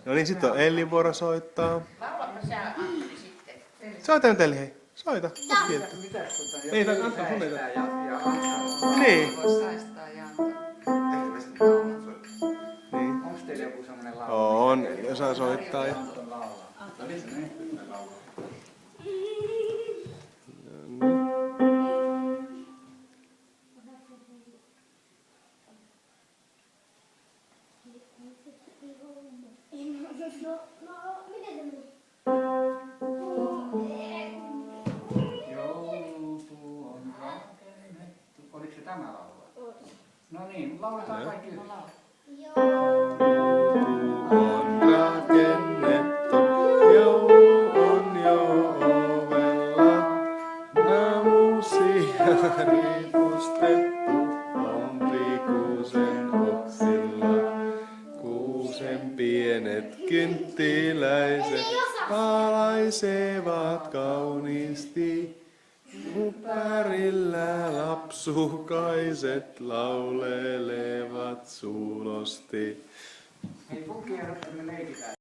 No niin, sitten on Ellin vuoro soittaa. Laulapa sä Antoni sitten. Soita nyt Elli, hei. Soita. Ei, tää Anton sun ei Niin. Voi saistaa ja Antoni. Niin. Onko teillä joku semmonen laulu? On, Elli osaa soittaa. Ja... Anton laulaa. No niin, se niin. Laulaa. Joulupuu on rakennettu. Oliko se tämä laulu? No niin, lauletaan kaikki yhdessä. On rakennettu, joulu on jo ovella. Namusia ripustettu on kuusen oksilla. Kuusen pienet kynttiläiset valaisevat kauniisti. Ympärillä lapsukaiset laulelevat suulosti. Hei, pukki, että me leikitään.